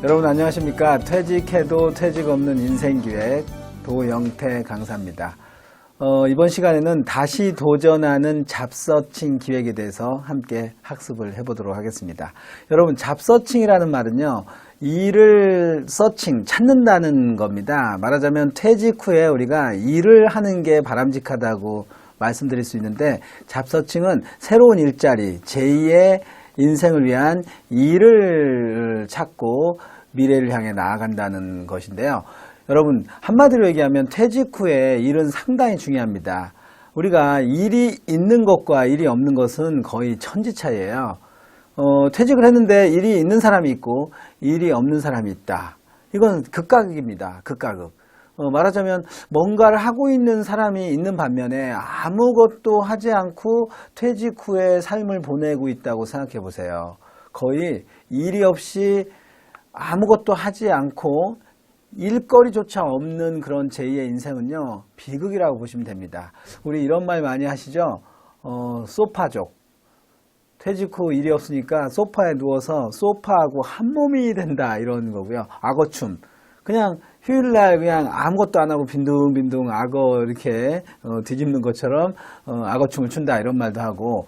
여러분 안녕하십니까. 퇴직해도 퇴직 없는 인생기획 도영태 강사입니다. 이번 시간에는 다시 도전하는 잡서칭 기획에 대해서 함께 학습을 해보도록 하겠습니다. 여러분, 잡서칭이라는 말은요, 일을 서칭, 찾는다는 겁니다. 말하자면 퇴직 후에 우리가 일을 하는 게 바람직하다고 말씀드릴 수 있는데, 잡서칭은 새로운 일자리, 제2의 인생을 위한 일을 찾고 미래를 향해 나아간다는 것인데요. 여러분, 한마디로 얘기하면 퇴직 후에 일은 상당히 중요합니다. 우리가 일이 있는 것과 일이 없는 것은 거의 천지 차이예요. 퇴직을 했는데 일이 있는 사람이 있고 일이 없는 사람이 있다. 이건 극과극입니다. 극과극. 말하자면 뭔가를 하고 있는 사람이 있는 반면에 아무것도 하지 않고 퇴직 후에 삶을 보내고 있다고 생각해 보세요. 거의 일이 없이 아무것도 하지 않고 일거리조차 없는 그런 제2의 인생은요, 비극이라고 보시면 됩니다. 우리 이런 말 많이 하시죠? 소파족. 퇴직 후 일이 없으니까 소파에 누워서 소파하고 한 몸이 된다, 이런 거고요. 악어춤. 그냥 휴일날 그냥 아무것도 안 하고 빈둥빈둥 악어 이렇게 뒤집는 것처럼 악어춤을 춘다, 이런 말도 하고,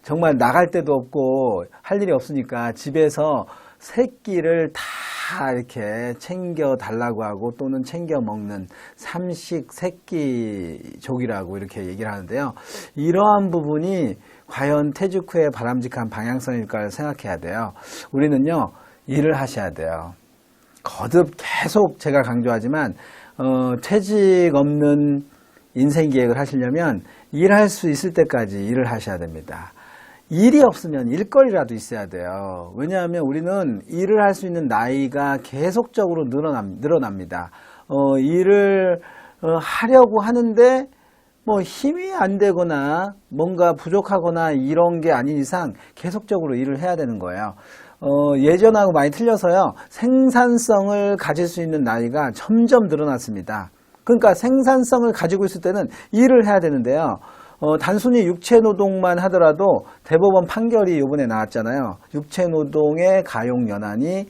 정말 나갈 데도 없고 할 일이 없으니까 집에서 새끼를 다 이렇게 챙겨 달라고 하고 또는 챙겨 먹는 삼식 새끼족이라고 이렇게 얘기를 하는데요. 이러한 부분이 과연 퇴직 후에 바람직한 방향성일까를 생각해야 돼요. 우리는요, 일을 하셔야 돼요. 거듭 계속 제가 강조하지만 퇴직 없는 인생 계획을 하시려면 일할 수 있을 때까지 일을 하셔야 됩니다. 일이 없으면 일거리라도 있어야 돼요. 왜냐하면 우리는 일을 할 수 있는 나이가 계속적으로 늘어납니다. 일을 하려고 하는데 뭐 힘이 안 되거나 뭔가 부족하거나 이런 게 아닌 이상 계속적으로 일을 해야 되는 거예요. 예전하고 많이 틀려서요, 생산성을 가질 수 있는 나이가 점점 늘어났습니다. 그러니까 생산성을 가지고 있을 때는 일을 해야 되는데요. 단순히 육체노동만 하더라도 대법원 판결이 이번에 나왔잖아요. 육체노동의 가용연한이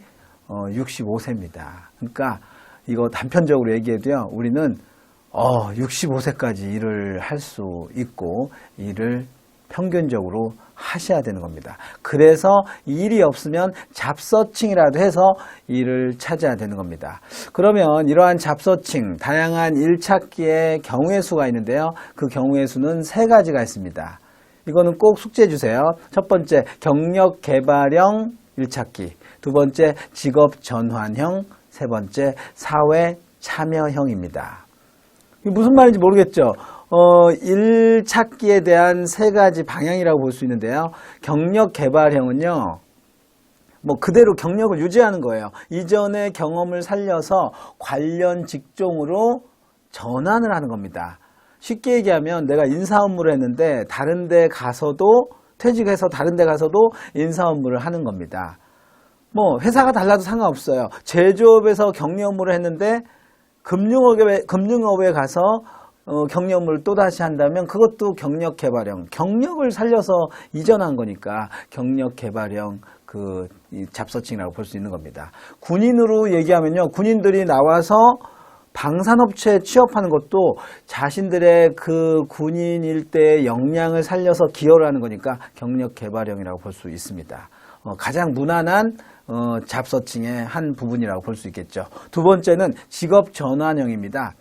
65세입니다. 그러니까 이거 단편적으로 얘기해도요, 우리는 65세까지 일을 할 수 있고 일을 평균적으로 하셔야 되는 겁니다. 그래서 일이 없으면 잡서칭이라도 해서 일을 찾아야 되는 겁니다. 그러면 이러한 잡서칭, 다양한 일 찾기의 경우의 수가 있는데요. 그 경우의 수는 세 가지가 있습니다. 이거는 꼭 숙지해 주세요. 첫 번째, 경력 개발형 일 찾기. 두 번째, 직업 전환형. 세 번째, 사회 참여형입니다. 이게 무슨 말인지 모르겠죠? 일 찾기에 대한 세 가지 방향이라고 볼 수 있는데요. 경력 개발형은요, 뭐 그대로 경력을 유지하는 거예요. 이전의 경험을 살려서 관련 직종으로 전환을 하는 겁니다. 쉽게 얘기하면 내가 인사 업무를 했는데 다른 데 가서도, 퇴직해서 다른 데 가서도 인사 업무를 하는 겁니다. 뭐 회사가 달라도 상관없어요. 제조업에서 경리 업무를 했는데 금융업에 가서 경력 업무를 또다시 한다면 그것도 경력 개발형, 경력을 살려서 이전한 거니까 경력 개발형 잡서칭이라고 볼 수 있는 겁니다. 군인으로 얘기하면요, 군인들이 나와서 방산업체에 취업하는 것도 자신들의 그 군인일 때의 역량을 살려서 기여를 하는 거니까 경력 개발형이라고 볼 수 있습니다. 가장 무난한 잡서칭의 한 부분이라고 볼 수 있겠죠. 두 번째는 직업 전환형입니다.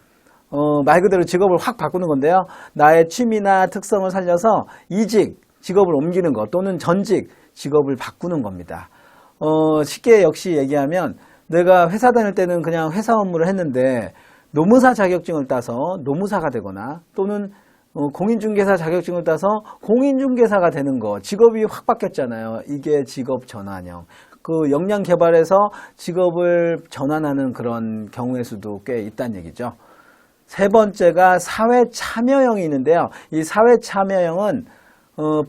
말 그대로 직업을 확 바꾸는 건데요. 나의 취미나 특성을 살려서 이직, 직업을 옮기는 것 또는 전직, 직업을 바꾸는 겁니다. 쉽게 역시 얘기하면 내가 회사 다닐 때는 그냥 회사 업무를 했는데 노무사 자격증을 따서 노무사가 되거나 또는 공인중개사 자격증을 따서 공인중개사가 되는 거, 직업이 확 바뀌었잖아요. 이게 직업 전환형. 그 역량 개발에서 직업을 전환하는 그런 경우의 수도 꽤 있다는 얘기죠. 세 번째가 사회 참여형이 있는데요. 이 사회 참여형은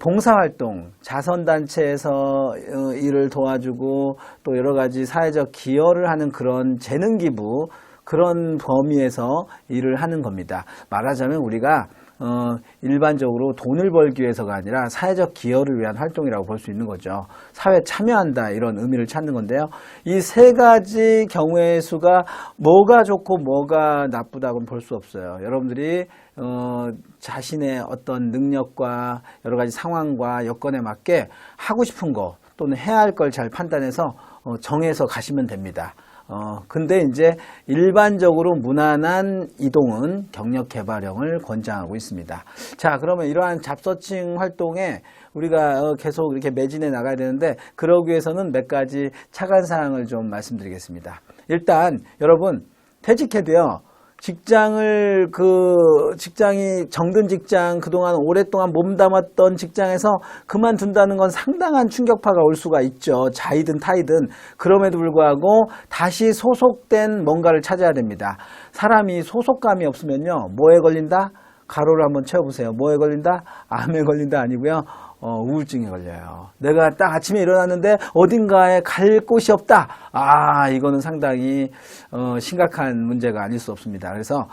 봉사활동, 자선단체에서 일을 도와주고 또 여러 가지 사회적 기여를 하는 그런 재능기부, 그런 범위에서 일을 하는 겁니다. 말하자면 우리가 일반적으로 돈을 벌기 위해서가 아니라 사회적 기여를 위한 활동이라고 볼 수 있는 거죠. 사회에 참여한다 이런 의미를 찾는 건데요. 이 세 가지 경우의 수가 뭐가 좋고 뭐가 나쁘다고는 볼 수 없어요. 여러분들이 자신의 어떤 능력과 여러 가지 상황과 여건에 맞게 하고 싶은 거 또는 해야 할 걸 잘 판단해서 정해서 가시면 됩니다. 근데 이제 일반적으로 무난한 이동은 경력 개발형을 권장하고 있습니다. 자, 그러면 이러한 잡서칭 활동에 우리가 계속 이렇게 매진해 나가야 되는데 그러기 위해서는 몇 가지 차관사항을 좀 말씀드리겠습니다. 일단 여러분 퇴직해도요. 직장이 정든 직장, 그동안 오랫동안 몸담았던 직장에서 그만둔다는 건 상당한 충격파가 올 수가 있죠. 자이든 타이든. 그럼에도 불구하고 다시 소속된 뭔가를 찾아야 됩니다. 사람이 소속감이 없으면요. 뭐에 걸린다? 가로를 한번 채워보세요. 뭐에 걸린다? 암에 걸린다 아니고요. 우울증에 걸려요. 내가 딱 아침에 일어났는데 어딘가에 갈 곳이 없다. 이거는 상당히 심각한 문제가 아닐 수 없습니다. 그래서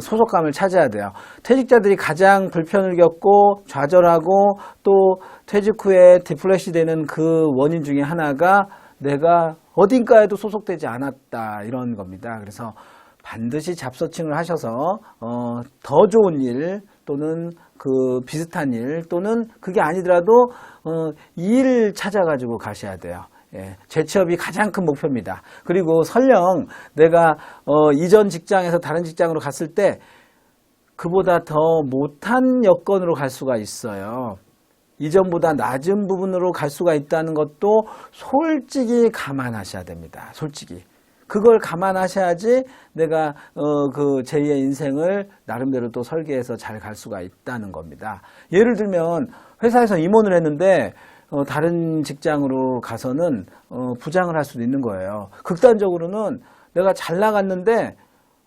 소속감을 찾아야 돼요. 퇴직자들이 가장 불편을 겪고 좌절하고 또 퇴직 후에 디플레시 되는 그 원인 중에 하나가 내가 어딘가에도 소속되지 않았다 이런 겁니다. 그래서 반드시 잡서칭을 하셔서 더 좋은 일 또는 그 비슷한 일 또는 그게 아니더라도 일 찾아가지고 가셔야 돼요. 예, 재취업이 가장 큰 목표입니다. 그리고 설령 내가 이전 직장에서 다른 직장으로 갔을 때 그보다 더 못한 여건으로 갈 수가 있어요. 이전보다 낮은 부분으로 갈 수가 있다는 것도 솔직히 감안하셔야 됩니다. 솔직히. 그걸 감안하셔야지 내가 그 제2의 인생을 나름대로 또 설계해서 잘 갈 수가 있다는 겁니다. 예를 들면 회사에서 임원을 했는데 다른 직장으로 가서는 부장을 할 수도 있는 거예요. 극단적으로는 내가 잘 나갔는데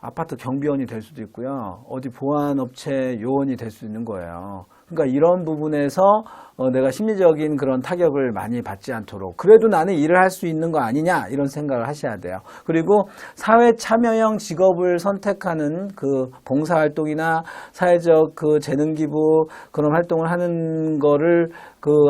아파트 경비원이 될 수도 있고요. 어디 보안업체 요원이 될 수 있는 거예요. 그러니까 이런 부분에서 내가 심리적인 그런 타격을 많이 받지 않도록 그래도 나는 일을 할 수 있는 거 아니냐 이런 생각을 하셔야 돼요. 그리고 사회 참여형 직업을 선택하는 그 봉사활동이나 사회적 그 재능기부 그런 활동을 하는 거를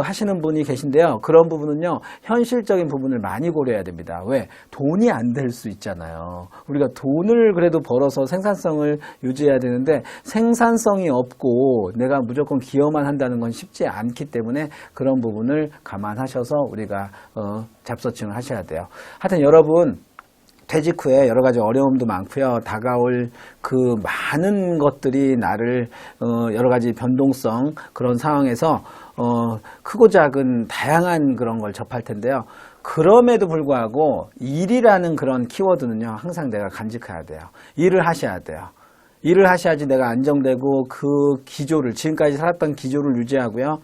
하시는 분이 계신데요. 그런 부분은요, 현실적인 부분을 많이 고려해야 됩니다. 왜? 돈이 안 될 수 있잖아요. 우리가 돈을 그래도 벌어서 생산성을 유지해야 되는데 생산성이 없고 내가 무조건 기여만 한다는 건 쉽지 않기 때문에 그런 부분을 감안하셔서 우리가 잡서칭을 하셔야 돼요. 하여튼 여러분 퇴직 후에 여러 가지 어려움도 많고요. 다가올 그 많은 것들이 나를 여러 가지 변동성 그런 상황에서 크고 작은 다양한 그런 걸 접할 텐데요. 그럼에도 불구하고 일이라는 그런 키워드는요. 항상 내가 간직해야 돼요. 일을 하셔야 돼요. 일을 하셔야지 내가 안정되고 그 기조를 지금까지 살았던 기조를 유지하고요.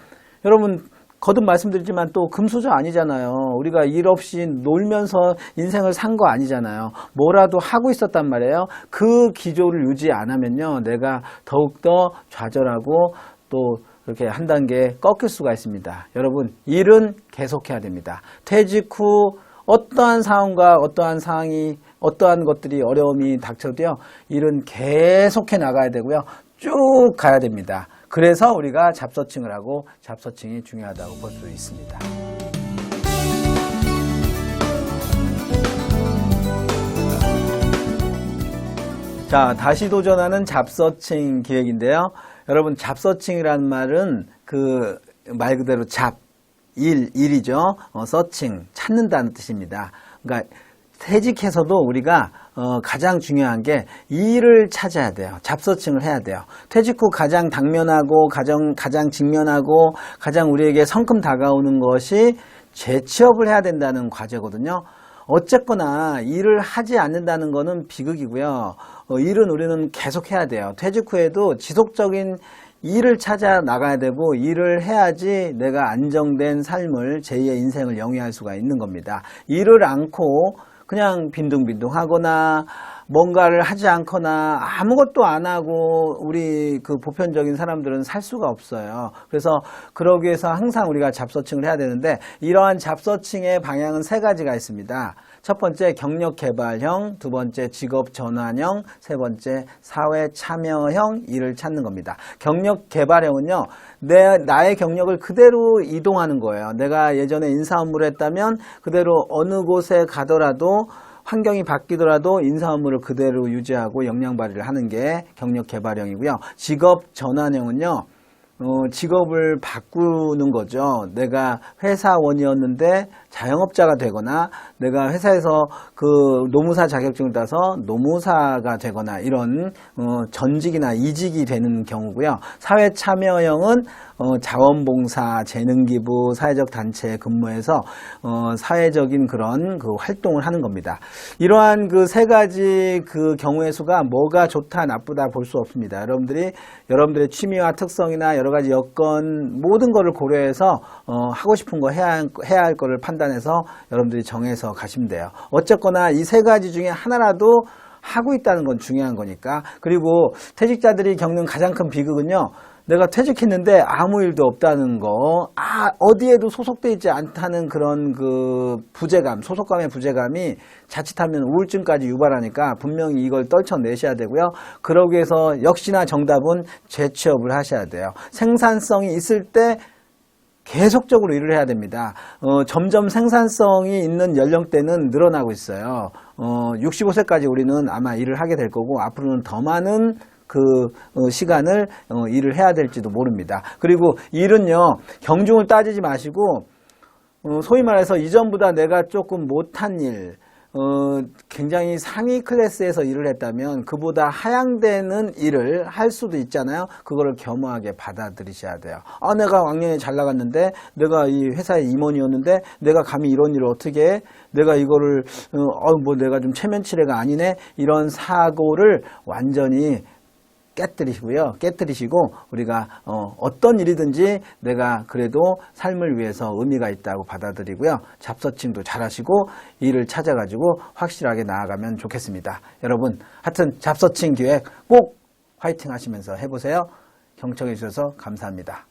여러분 거듭 말씀드리지만 또 금수저 아니잖아요. 우리가 일 없이 놀면서 인생을 산 거 아니잖아요. 뭐라도 하고 있었단 말이에요. 그 기조를 유지 안 하면요. 내가 더욱더 좌절하고 또 이렇게 한 단계 꺾일 수가 있습니다. 여러분 일은 계속해야 됩니다. 퇴직 후 어떠한 상황과 어떠한 상황이 어떠한 것들이 어려움이 닥쳐도요. 일은 계속해 나가야 되고요. 쭉 가야 됩니다. 그래서 우리가 잡서칭을 하고 잡서칭이 중요하다고 볼 수 있습니다. 자, 다시 도전하는 잡서칭 기획인데요. 여러분 잡서칭이라는 말은 그 말 그대로 일이죠. 서칭, 찾는다는 뜻입니다. 그러니까 퇴직해서도 우리가 가장 중요한 게 일을 찾아야 돼요. 잡서칭을 해야 돼요. 퇴직 후 가장 당면하고 가장 직면하고 가장 우리에게 성큼 다가오는 것이 재취업을 해야 된다는 과제거든요. 어쨌거나 일을 하지 않는다는 것은 비극이고요. 일은 우리는 계속 해야 돼요. 퇴직 후에도 지속적인 일을 찾아 나가야 되고 일을 해야지 내가 안정된 삶을 제2의 인생을 영위할 수가 있는 겁니다. 일을 않고 그냥 빈둥빈둥하거나 뭔가를 하지 않거나 아무것도 안 하고 우리 그 보편적인 사람들은 살 수가 없어요. 그래서 그러기 위해서 항상 우리가 잡서칭을 해야 되는데 이러한 잡서칭의 방향은 세 가지가 있습니다. 첫 번째 경력 개발형, 두 번째 직업 전환형, 세 번째 사회 참여형 일을 찾는 겁니다. 경력 개발형은요, 나의 경력을 그대로 이동하는 거예요. 내가 예전에 인사 업무를 했다면 그대로 어느 곳에 가더라도 환경이 바뀌더라도 인사 업무를 그대로 유지하고 역량 발휘를 하는 게 경력 개발형이고요. 직업 전환형은요, 직업을 바꾸는 거죠. 내가 회사원이었는데 자영업자가 되거나 내가 회사에서 그 노무사 자격증을 따서 노무사가 되거나 이런 전직이나 이직이 되는 경우고요. 사회 참여형은 자원봉사, 재능기부, 사회적 단체에 근무해서 사회적인 그런 그 활동을 하는 겁니다. 이러한 그 세 가지 그 경우의 수가 뭐가 좋다 나쁘다 볼 수 없습니다. 여러분들의 취미와 특성이나 여러 가지 여건 모든 거를 고려해서 하고 싶은 거 해야 할 거를 판단해서 여러분들이 정해서 가시면 돼요. 어쨌거나 이 세 가지 중에 하나라도 하고 있다는 건 중요한 거니까. 그리고 퇴직자들이 겪는 가장 큰 비극은요, 내가 퇴직했는데 아무 일도 없다는 거, 어디에도 소속돼 있지 않다는 그런 그 부재감, 소속감의 부재감이 자칫하면 우울증까지 유발하니까 분명히 이걸 떨쳐내셔야 되고요. 그러기 위해서 역시나 정답은 재취업을 하셔야 돼요. 생산성이 있을 때 계속적으로 일을 해야 됩니다. 점점 생산성이 있는 연령대는 늘어나고 있어요. 65세까지 우리는 아마 일을 하게 될 거고, 앞으로는 더 많은 그 시간을 일을 해야 될지도 모릅니다. 그리고 일은요, 경중을 따지지 마시고 소위 말해서 이전보다 내가 조금 못한 일, 굉장히 상위 클래스에서 일을 했다면 그보다 하향되는 일을 할 수도 있잖아요. 그거를 겸허하게 받아들이셔야 돼요. 내가 왕년에 잘 나갔는데, 내가 이 회사의 임원이었는데 내가 감히 이런 일을 어떻게 해? 내가 이거를 내가 좀 체면치레가 아니네? 이런 사고를 완전히 깨뜨리시고 우리가 어떤 일이든지 내가 그래도 삶을 위해서 의미가 있다고 받아들이고요. 잡서칭도 잘하시고 일을 찾아가지고 확실하게 나아가면 좋겠습니다. 여러분, 하여튼 잡서칭 기획 꼭 화이팅 하시면서 해보세요. 경청해 주셔서 감사합니다.